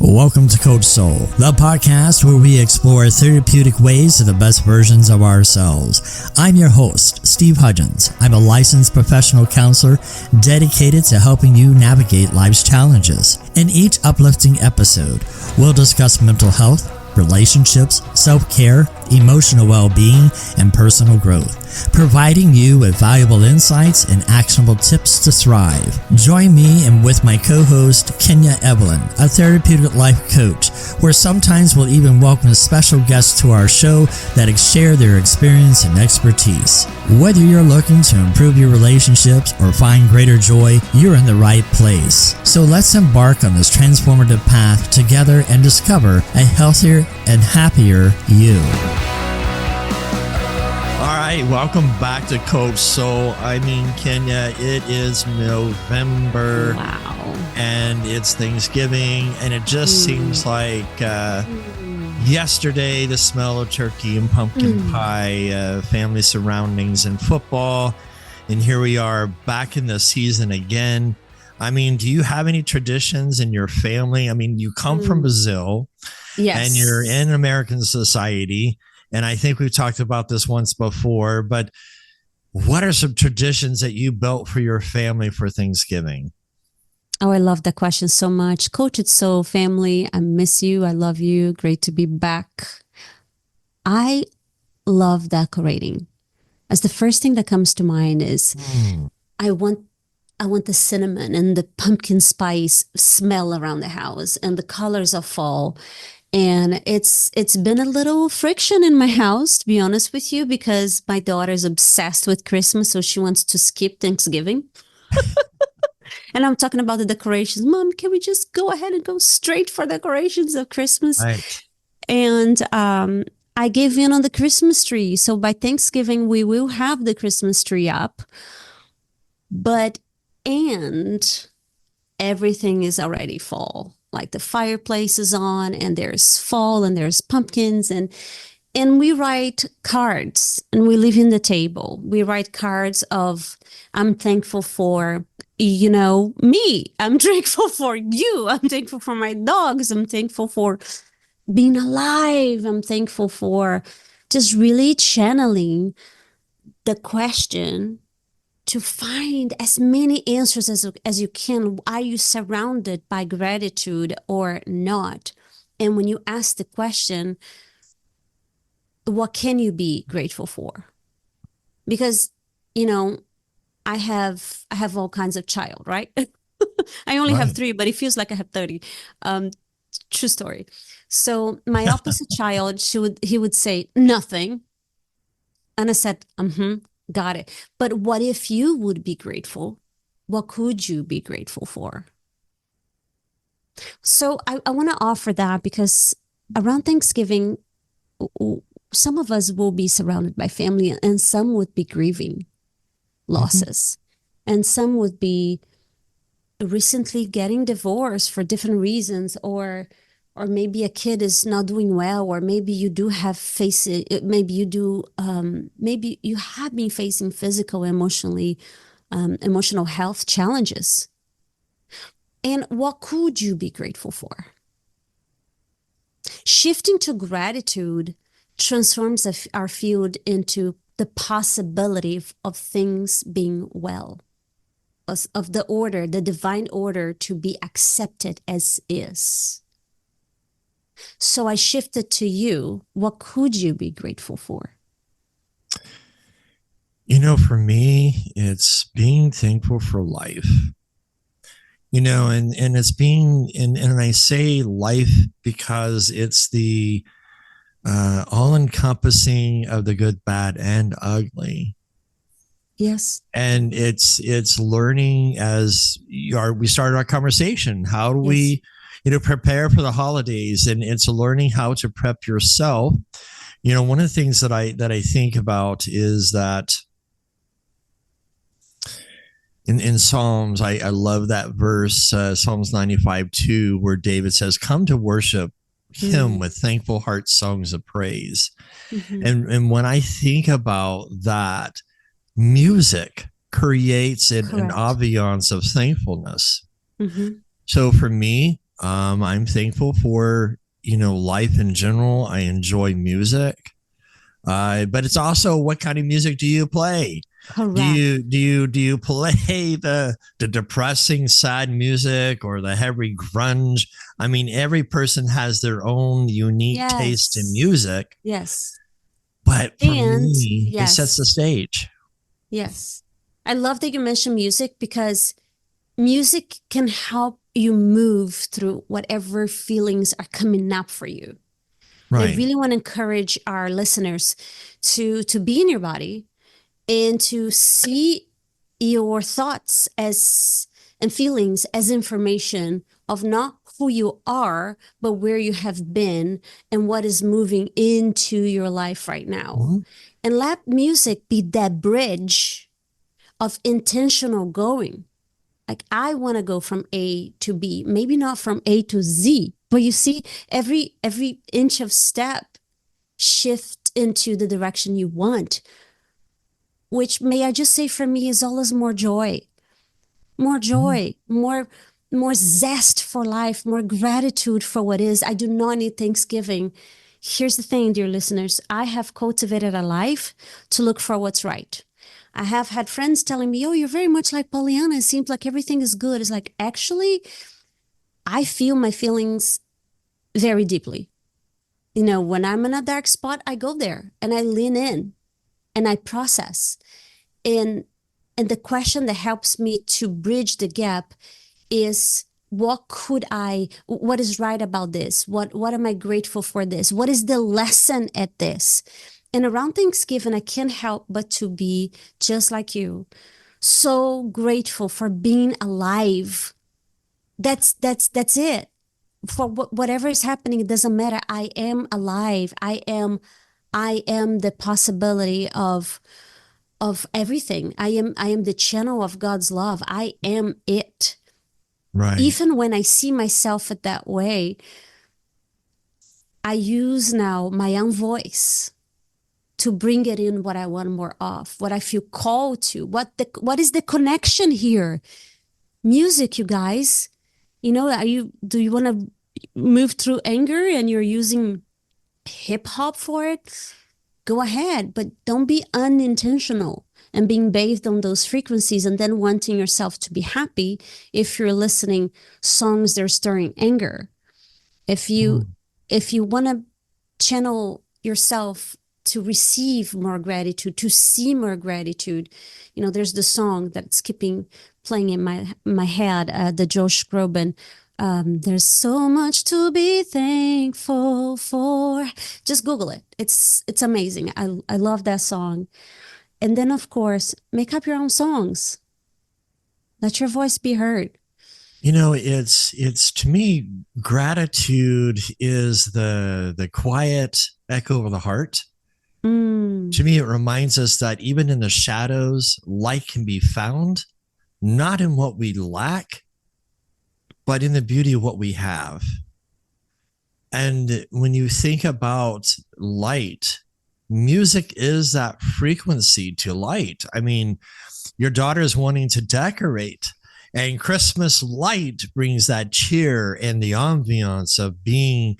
Welcome to Coach Soul, the podcast where we explore therapeutic ways to the best versions of ourselves. I'm your host, Steve Hudgens. I'm a licensed professional counselor dedicated to helping you navigate life's challenges. In each uplifting episode, we'll discuss mental health, relationships, self-care, emotional well-being, and personal growth, providing you with valuable insights and actionable tips to thrive. Join me and with my co-host, Kenya Evelyn, a therapeutic life coach, where sometimes we'll even welcome special guests to our show that share their experience and expertise. Whether you're looking to improve your relationships or find greater joy, you're in the right place. So let's embark on this transformative path together and discover a healthier and happier you. All right, welcome back to Coach Soul. Kenya, it is November. Wow. And it's Thanksgiving, and it just seems like yesterday, the smell of turkey and pumpkin pie, family surroundings, and football. And here we are back in the season again. Do you have any traditions in your family? You come from Brazil. Yes. And you're in American society. And I think we've talked about this once before, but what are some traditions that you built for your family for Thanksgiving? Oh, I love that question so much. Coach It's Soul family, I miss you. I love you. Great to be back. I love decorating. As the first thing that comes to mind is I want the cinnamon and the pumpkin spice smell around the house and the colors of fall. And it's been a little friction in my house, to be honest with you, because my daughter is obsessed with Christmas, so she wants to skip Thanksgiving. And I'm talking about the decorations. Mom, can we just go ahead and go straight for decorations of Christmas? Right. And I gave in on the Christmas tree. So by Thanksgiving, we will have the Christmas tree up. And everything is already fall. Like the fireplace is on, and there's fall, and there's pumpkins, and we write cards, and we leave in the table. We write cards of, I'm thankful for, me. I'm thankful for you. I'm thankful for my dogs. I'm thankful for being alive. I'm thankful for just really channeling the question to find as many answers as you can. Are you surrounded by gratitude or not? And when you ask the question, what can you be grateful for? Because, I have all kinds of child, right? I only have 3, but it feels like I have 30. True story. So my opposite child, he would say nothing. And I said, got it. But what if you would be grateful? What could you be grateful for? So I want to offer that because around Thanksgiving, some of us will be surrounded by family, and some would be grieving losses. And some would be recently getting divorced for different reasons, or maybe a kid is not doing well, or maybe you do have maybe you have been facing physical, emotional health challenges. And what could you be grateful for? Shifting to gratitude transforms our field into the possibility of things being well, of the divine order to be accepted as is. So I shifted to you. What could you be grateful for? For me, it's being thankful for life. And it's being, and I say life because it's the all-encompassing of the good, bad, and ugly. Yes. And it's learning as we started our conversation. How do we prepare for the holidays? And it's learning how to prep yourself. One of the things that I think about is that in Psalms, I love that verse, Psalms 95:2, where David says, "Come to worship Him with thankful heart songs of praise." And when I think about that, music creates an ambiance of thankfulness. So for me, I'm thankful for, life in general. I enjoy music. But it's also, what kind of music do you play? Correct. Do you play the depressing, sad music or the heavy grunge? I mean, every person has their own unique taste in Yes. music, Yes. but for And me, it sets yes. the stage. Yes. I love that you mentioned music because music can help you move through whatever feelings are coming up for you. And I Right. really want to encourage our listeners to be in your body and to see your thoughts as and feelings as information of not who you are, but where you have been and what is moving into your life right now. Mm-hmm. And let music be that bridge of intentional going. Like I want to go from A to B, maybe not from A to Z, but you see, every inch of step shift into the direction you want, which may I just say for me is always more joy, more Mm-hmm. joy, more zest for life, more gratitude for what is. I do not need Thanksgiving. Here's the thing, dear listeners, I have cultivated a life to look for what's right. I have had friends telling me, oh, you're very much like Pollyanna. It seems like everything is good. It's like, actually, I feel my feelings very deeply. When I'm in a dark spot, I go there and I lean in and I process. And and the question that helps me to bridge the gap is what is right about this? What am I grateful for this? What is the lesson at this? And around Thanksgiving, I can't help but to be just like you, so grateful for being alive. That's it. For whatever is happening, it doesn't matter. I am alive. I am the possibility of everything. I am the channel of God's love. I am it. Right. Even when I see myself that way, I use now my own voice to bring it in what I want more of, what I feel called to, what is the connection here? Music, you guys. Do you want to move through anger and you're using hip hop for it? Go ahead, but don't be unintentional and being bathed on those frequencies and then wanting yourself to be happy if you're listening songs that are stirring anger. If you Mm. if you want to channel yourself to receive more gratitude, to see more gratitude, there's the song that's keeping playing in my head, the Josh Groban. There's so much to be thankful for. Just Google it. It's amazing. I love that song. And then of course, make up your own songs. Let your voice be heard. It's to me, gratitude is the quiet echo of the heart. Mm, To me, it reminds us that even in the shadows, light can be found, not in what we lack, but in the beauty of what we have. And when you think about light, music is that frequency to light. I mean, your daughter's wanting to decorate, and Christmas light brings that cheer and the ambiance of being,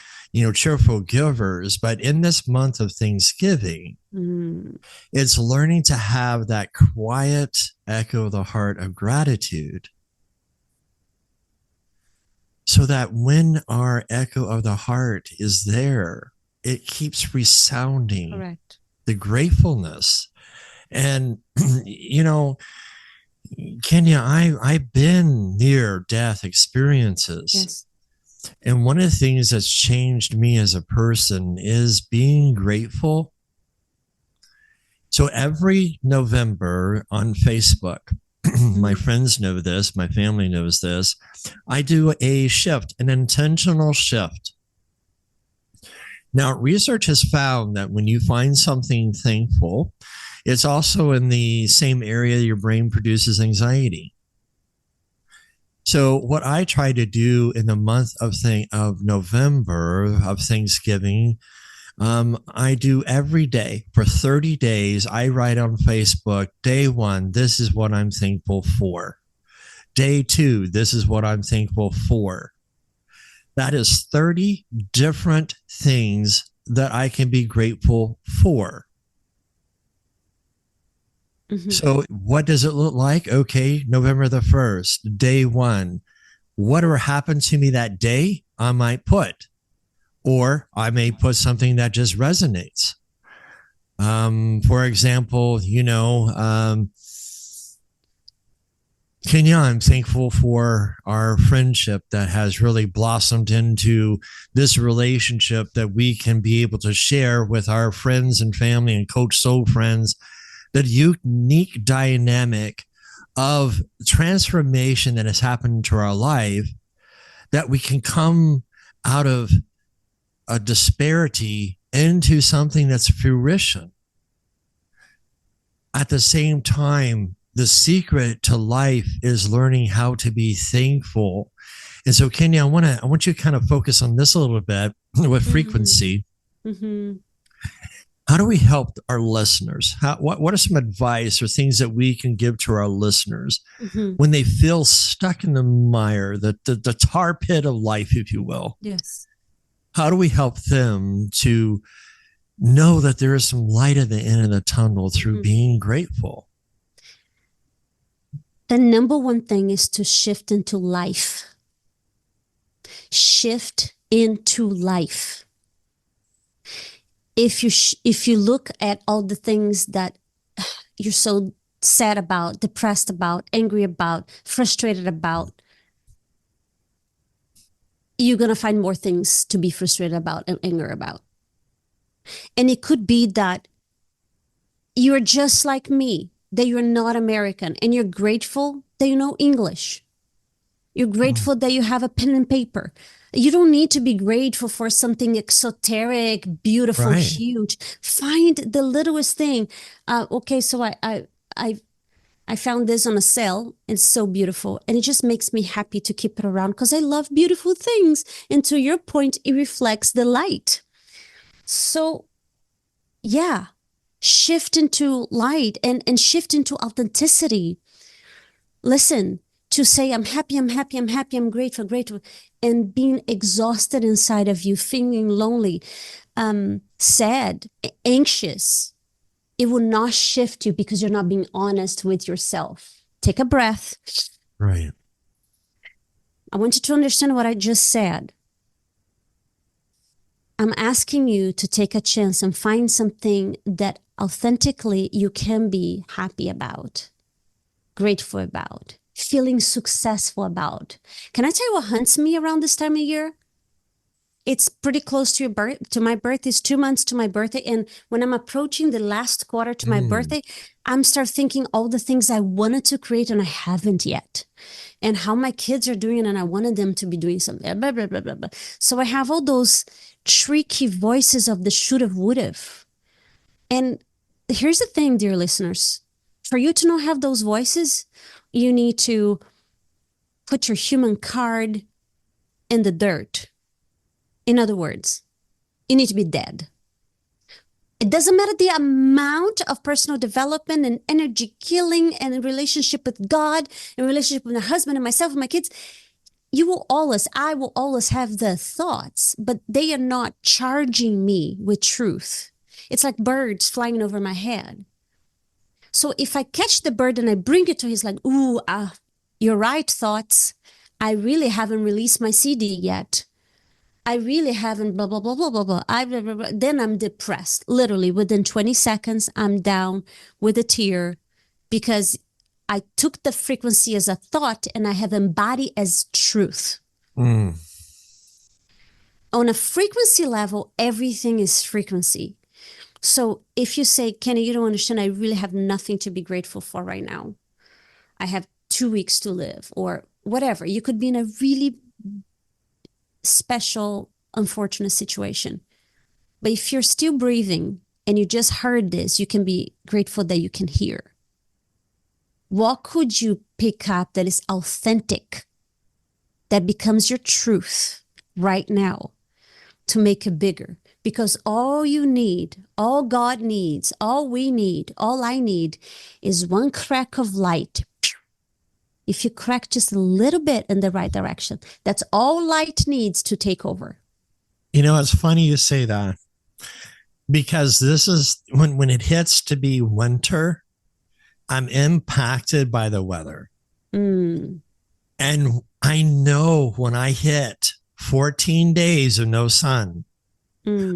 cheerful givers. But in this month of Thanksgiving, mm, it's learning to have that quiet echo of the heart of gratitude, so that when our echo of the heart is there, it keeps resounding correct. the gratefulness. And, Kenya, I've been near death experiences. Yes. And one of the things that's changed me as a person is being grateful. So every November on Facebook, my Mm, friends know this, my family knows this, I do a shift, an intentional shift. Now, research has found that when you find something thankful, it's also in the same area your brain produces anxiety. So, what I try to do in the month of November of Thanksgiving, I do every day for 30 days. I write on Facebook, day one, this is what I'm thankful for. Day two, this is what I'm thankful for. That is 30 different things that I can be grateful for. Mm-hmm. So what does it look like? Okay, November the 1st, day one. Whatever happened to me that day, I might put, or I may put something that just resonates. For example, Kenya, I'm thankful for our friendship that has really blossomed into this relationship that we can be able to share with our friends and family and Coach Soul friends. The unique dynamic of transformation that has happened to our life, that we can come out of a disparity into something that's fruition. At the same time, the secret to life is learning how to be thankful. And so, Kenya, I want you to kind of focus on this a little bit with frequency. Mm-hmm. How do we help our listeners? What are some advice or things that we can give to our listeners when they feel stuck in the mire, the tar pit of life, if you will? Yes. How do we help them to know that there is some light at the end of the tunnel through being grateful? The number one thing is to shift into life. Shift into life. If you look at all the things that you're so sad about, depressed about, angry about, frustrated about, you're going to find more things to be frustrated about and angry about. And it could be that you're just like me, that you're not American, and you're grateful that you know English. You're grateful that you have a pen and paper. You don't need to be grateful for something exoteric, beautiful, right, huge. Find the littlest thing. Okay, so I found this on a sale. It's so beautiful. And it just makes me happy to keep it around because I love beautiful things. And to your point, it reflects the light. So yeah, shift into light and shift into authenticity. Listen, to say, I'm happy, I'm happy, I'm happy, I'm grateful, grateful, and being exhausted inside of you, feeling lonely, sad, anxious, it will not shift you because you're not being honest with yourself. Take a breath. Right. I want you to understand what I just said. I'm asking you to take a chance and find something that authentically you can be happy about, grateful about, feeling successful about. Can I tell you what haunts me around this time of year? It's pretty close to my birthday. It's 2 months to my birthday. And when I'm approaching the last quarter to my birthday, I'm start thinking all the things I wanted to create and I haven't yet. And how my kids are doing and I wanted them to be doing something. Blah, blah, blah, blah, blah. So I have all those tricky voices of the should've, would've. And here's the thing, dear listeners. For you to not have those voices, you need to put your human card in the dirt. In other words, you need to be dead. It doesn't matter the amount of personal development and energy killing and a relationship with God and relationship with my husband and myself and my kids. I will always have the thoughts, but they are not charging me with truth. It's like birds flying over my head. So if I catch the bird and I bring it to him, he's like, you're right, thoughts. I really haven't released my CD yet. I really haven't blah, blah, blah, blah, blah, blah. Blah, blah, blah. Then I'm depressed. Literally within 20 seconds, I'm down with a tear because I took the frequency as a thought and I have embodied as truth. On a frequency level, everything is frequency. So if you say, Kenny, you don't understand, I really have nothing to be grateful for right now. I have 2 weeks to live or whatever. You could be in a really special, unfortunate situation. But if you're still breathing and you just heard this, you can be grateful that you can hear. What could you pick up that is authentic, that becomes your truth right now to make it bigger? Because all you need, all God needs, all we need, all I need is one crack of light If you crack just a little bit in the right direction, that's all light needs to take over. You know, it's funny you say that, because this is when it hits to be winter, I'm impacted by the weather. Mm. And I know when I hit 14 days of no sun,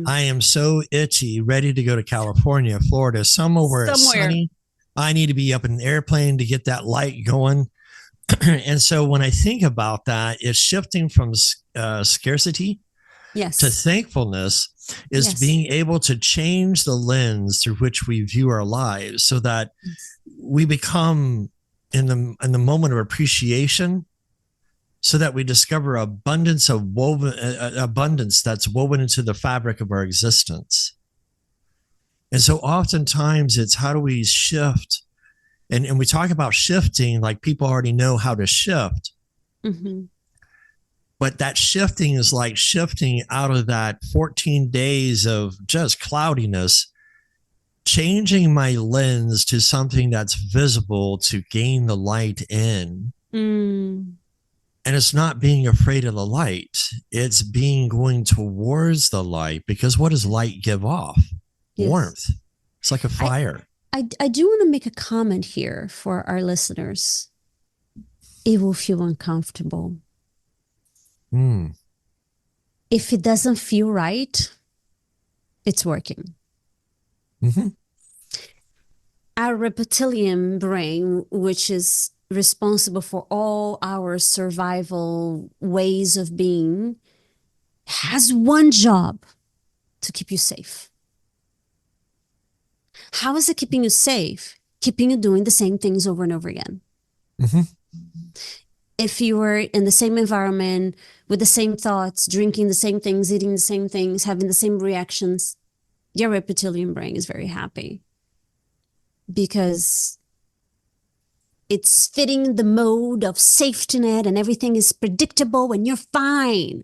I am so itchy, ready to go to California, Florida, somewhere where it's sunny. I need to be up in an airplane to get that light going. And so when I think about that, it's shifting from scarcity to thankfulness, is being able to change the lens through which we view our lives, so that we become in the moment of appreciation, so that we discover abundance that's woven into the fabric of our existence. And so oftentimes it's, how do we shift? And we talk about shifting like people already know how to shift. Mm-hmm. But that shifting is like shifting out of that 14 days of just cloudiness, changing my lens to something that's visible to gain the light in. And it's not being afraid of the light. It's being going towards the light, because what does light give off? Warmth. It's like a fire. I do want to make a comment here for our listeners. It will feel uncomfortable. If it doesn't feel right, it's working. Mm-hmm. Our reptilian brain, which is responsible for all our survival ways of being, has one job: to keep you safe. How is it keeping you safe? Keeping you doing the same things over and over again. Mm-hmm. If you were in the same environment with the same thoughts, drinking the same things, eating the same things, having the same reactions, your reptilian brain is very happy, because it's fitting the mode of safety net and everything is predictable and you're fine.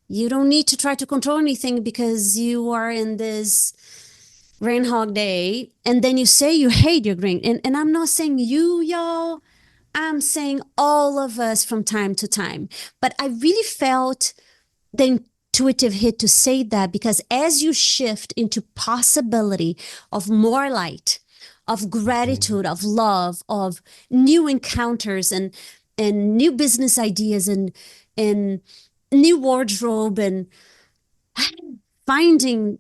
You don't need to try to control anything because you are in this Groundhog Day, and then you say you hate your grain. And I'm not saying you, y'all. I'm saying all of us from time to time. But I really felt the intuitive hit to say that, because as you shift into possibility of more light, of gratitude, of love, of new encounters and new business ideas and new wardrobe, and finding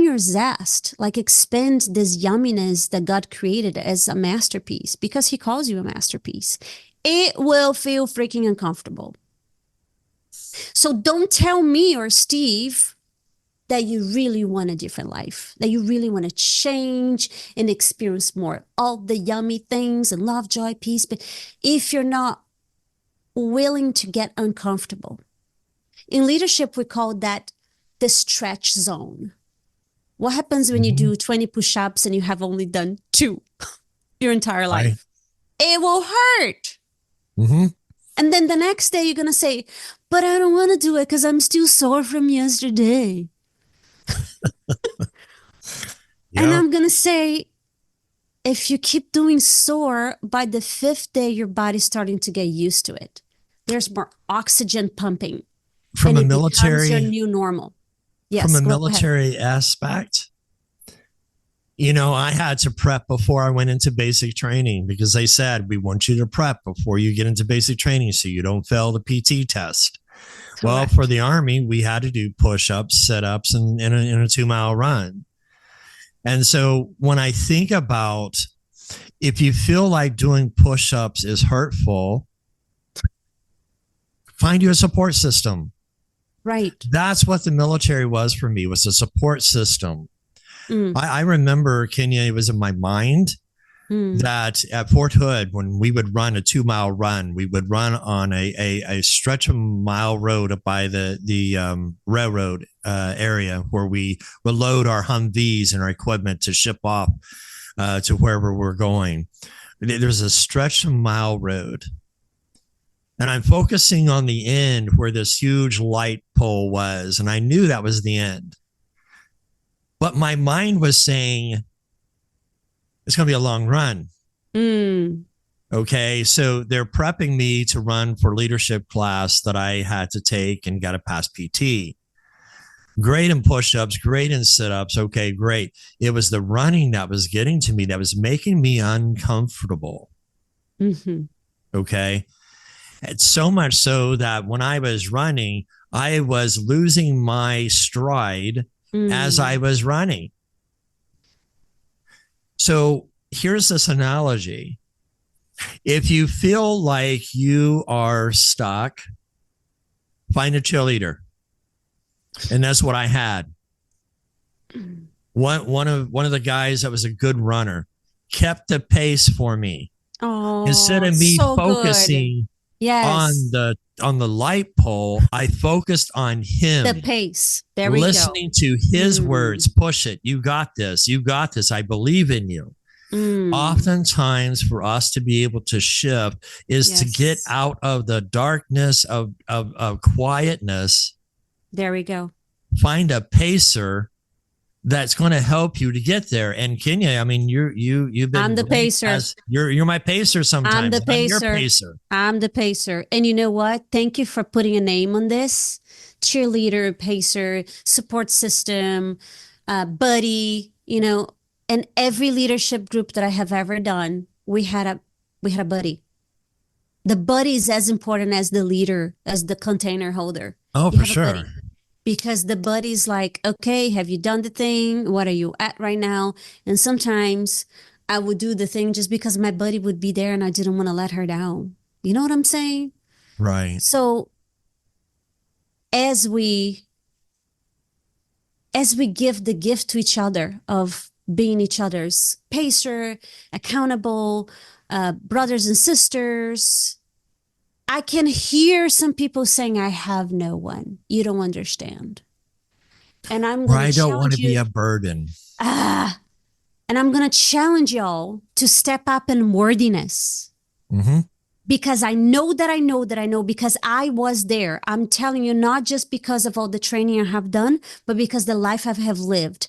your zest, like expand this yumminess that God created as a masterpiece, because he calls you a masterpiece, it will feel freaking uncomfortable. So don't tell me or Steve that you really want a different life, that you really want to change and experience more, all the yummy things and love, joy, peace. But if you're not willing to get uncomfortable, in leadership, we call that the stretch zone. What happens when you do 20 push-ups and you have only done 2 your entire life? It will hurt. Mm-hmm. And then the next day you're going to say, but I don't want to do it because I'm still sore from yesterday. And I'm going to say, if you keep doing sore, by the 5th day, your body's starting to get used to it. There's more oxygen pumping. From a military, becomes your new normal. Yes, from a military aspect, you know, I had to prep before I went into basic training, because they said, we want you to prep before you get into basic training so you don't fail the PT test. Correct. Well, for the Army, we had to do push-ups, sit-ups, and in a 2-mile run. And so when I think about, if you feel like doing push-ups is hurtful, find you a support system. Right. That's what the military was for me, was a support system. I remember, Kenya, it was in my mind that at Fort Hood, when we would run a 2-mile run, we would run on a stretch of mile road up by the railroad area, where we would load our Humvees and our equipment to ship off to wherever we're going. There's a stretch of mile road. And I'm focusing on the end where this huge light pole was. And I knew that was the end. But my mind was saying, it's going to be a long run. Mm. Okay. So they're prepping me to run for leadership class that I had to take and got to pass PT. Great in push-ups, great in sit-ups. Okay, great. It was the running that was getting to me, that was making me uncomfortable. Mm-hmm. Okay. It's so much so that when I was running, I was losing my stride as I Mm. was running. So here's this analogy. If you feel like you are stuck, find a cheerleader. And that's what I had. One of the guys that was a good runner kept the pace for me. Instead Oh, of me so good. focusing Yes. on the light pole, I focused on The him, pace. There we go. listening to his Mm. words. Push it. You got this. You got this. I believe in you. Mm. Oftentimes, for us to be able to shift is to get Yes. out of the darkness of quietness, There we go. find a pacer that's going to help you to get there. And Kenya, I mean, you've I'm been the great pacer. as you're my pacer I'm sometimes, the and I'm your pacer. pacer. I'm the pacer. And you know what? Thank you for putting a name on this. Cheerleader, pacer, support system, buddy, and every leadership group that I have ever done, we had a buddy. The buddy is as important as the leader, as the container holder. Oh, You for have a buddy. sure. Because the buddy's like, okay, have you done the thing? What are you at right now? And sometimes I would do the thing just because my buddy would be there and I didn't want to let her down. You know what I'm saying? Right. So as we give the gift to each other of being each other's pacer, accountable, brothers and sisters, I can hear some people saying, I have no one. You don't understand. And I'm Or going to I don't want challenge to be you. a burden. Ah, and I'm going to challenge y'all to step up in worthiness. Mm-hmm. Because I know that I know that I know because I was there. I'm telling you, not just because of all the training I have done, but because the life I have lived.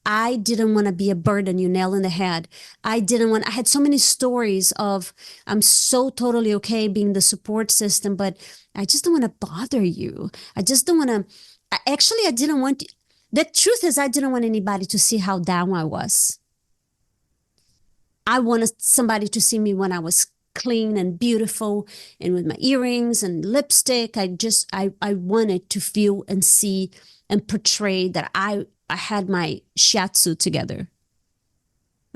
I didn't want to be a burden, you nail in the head. I had so many stories of, I'm so totally okay being the support system, but I just don't want to bother you. I just don't want to, I didn't want, the truth is I didn't want anybody to see how down I was. I wanted somebody to see me when I was clean and beautiful and with my earrings and lipstick. I wanted to feel and see and portray that I had my shiatsu together.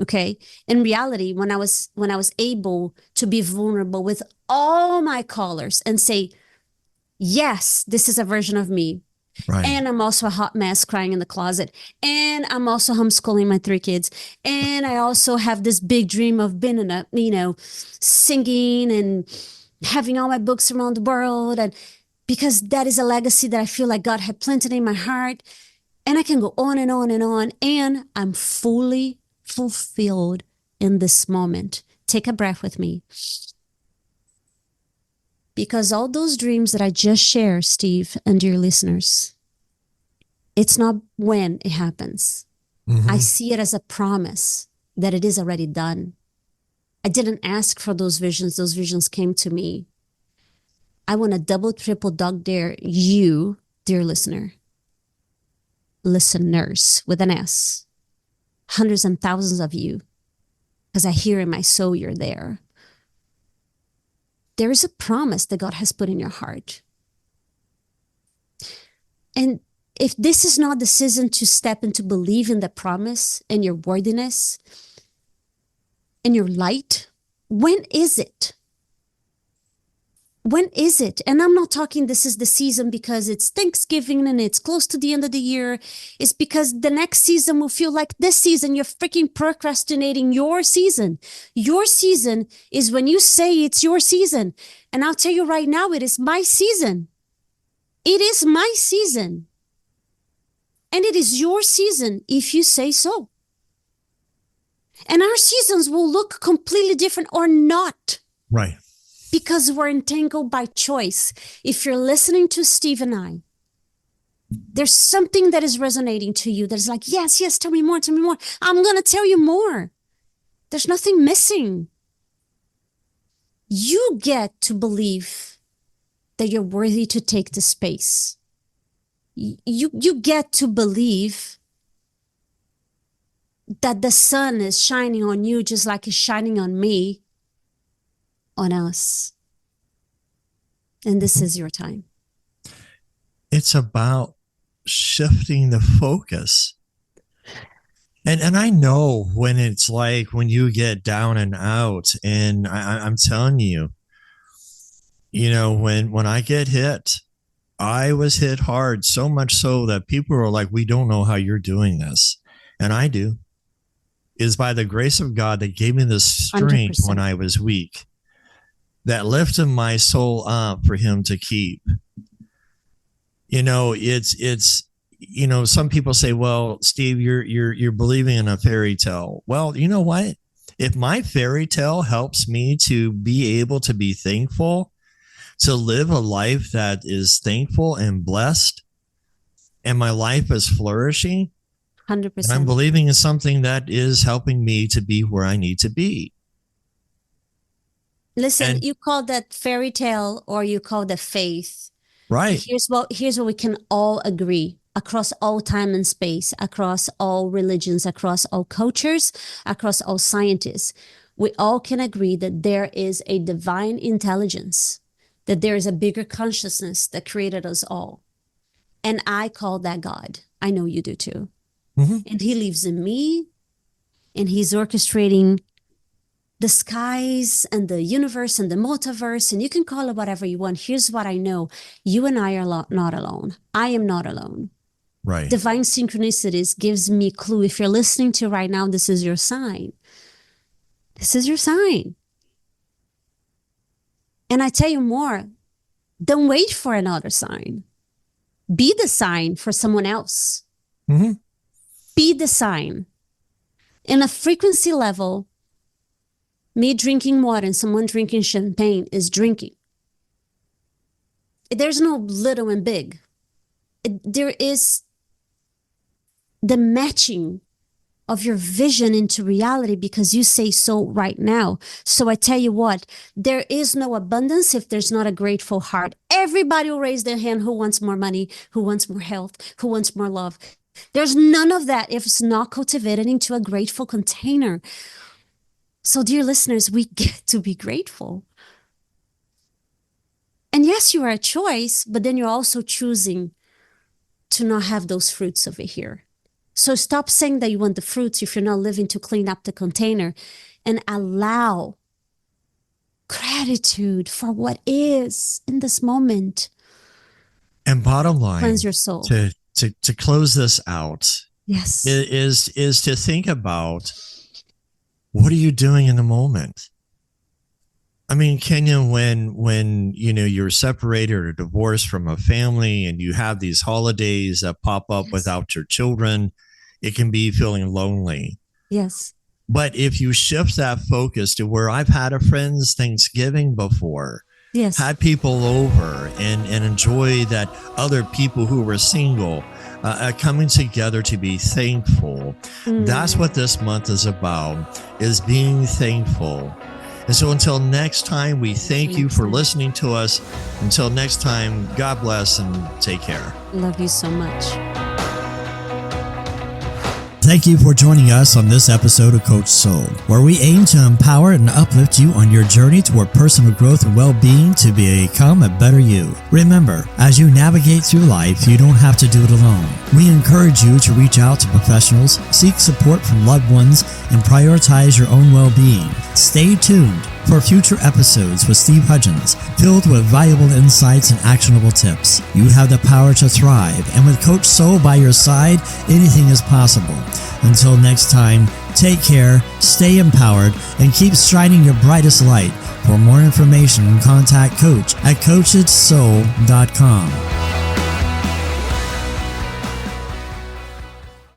Okay. In reality, when I was able to be vulnerable with all my colors and say, yes, this is a version of me. Right. And I'm also a hot mess crying in the closet. And I'm also homeschooling my 3 kids. And I also have this big dream of being singing and having all my books around the world. And because that is a legacy that I feel like God had planted in my heart. And I can go on and on and on. And I'm fully fulfilled in this moment. Take a breath with me. Because all those dreams that I just shared, Steve, and dear listeners, it's not when it happens. Mm-hmm. I see it as a promise that it is already done. I didn't ask for those visions. Those visions came to me. I want to double, triple dog dare you, dear listener, listeners with an S, hundreds and thousands of you, because I hear in my soul you're there. There is a promise that God has put in your heart. And if this is not the season to step into believe in the promise and your worthiness and your light, when is it? When is it? And I'm not talking this is the season because it's Thanksgiving and it's close to the end of the year. It's because the next season will feel like this season. You're freaking procrastinating your season. Your season is when you say it's your season. And I'll tell you right now, it is my season. It is my season. And it is your season if you say so. And our seasons will look completely different or not. Right. Because we're entangled by choice. If you're listening to Steve and I, there's something that is resonating to you that is like, yes, tell me more. I'm going to tell you more. There's nothing missing. You get to believe that you're worthy to take the space. You get to believe that the sun is shining on you just like it's shining on me, on us. And this is your time. It's about shifting the focus. And I know when it's like when you get down and out, and I'm telling you, when I get hit, I was hit hard, so much so that people are like, we don't know how you're doing this. And I do. It is by the grace of God that gave me the strength 100%. when I was weak, that lifted my soul up for him to keep. It's some people say, well, Steve, you're believing in a fairy tale. Well, you know what? If my fairy tale helps me to be able to be thankful, to live a life that is thankful and blessed, and my life is flourishing, 100%. and I'm believing in something that is helping me to be where I need to be. Listen, you call that fairy tale or you call that faith. Right. Here's what we can all agree across all time and space, across all religions, across all cultures, across all scientists. We all can agree that there is a divine intelligence, that there is a bigger consciousness that created us all. And I call that God. I know you do too. Mm-hmm. And he lives in me, and he's orchestrating the skies and the universe and the multiverse, and you can call it whatever you want. Here's what I know. You and I are not alone. I am not alone. Right. Divine synchronicities gives me a clue. If you're listening to right now, this is your sign. This is your sign. And I tell you more, don't wait for another sign. Be the sign for someone else. Mm-hmm. Be the sign. In a frequency level, me drinking water and someone drinking champagne is drinking. There's no little and big. There is the matching of your vision into reality because you say so right now. So I tell you what, there is no abundance if there's not a grateful heart. Everybody will raise their hand who wants more money, who wants more health, who wants more love. There's none of that if it's not cultivated into a grateful container. So, dear listeners, we get to be grateful. And yes, you are a choice, but then you're also choosing to not have those fruits over here. So stop saying that you want the fruits if you're not living to clean up the container, and allow gratitude for what is in this moment. And bottom line, cleanse your soul. To close this out, yes, is to think about, what are you doing in the moment? I mean, Kenya, when you're separated or divorced from a family and you have these holidays that pop up yes. without your children, it can be feeling lonely. Yes. But if you shift that focus to where I've had a friend's Thanksgiving before, yes. had people over and enjoy that other people who were single coming together to be thankful. That's what this month is about, is being thankful. And so until next time, we thank you for listening to us. Until next time, God bless and take care. Love you so much. Thank you for joining us on this episode of Coach Soul, where we aim to empower and uplift you on your journey toward personal growth and well-being to become a better you. Remember, as you navigate through life, you don't have to do it alone. We encourage you to reach out to professionals, seek support from loved ones, and prioritize your own well-being. Stay tuned for future episodes with Steve Hudgens, filled with valuable insights and actionable tips. You have the power to thrive, and with Coach Soul by your side, anything is possible. Until next time, take care, stay empowered, and keep shining your brightest light. For more information, contact Coach at coachedsoul.com.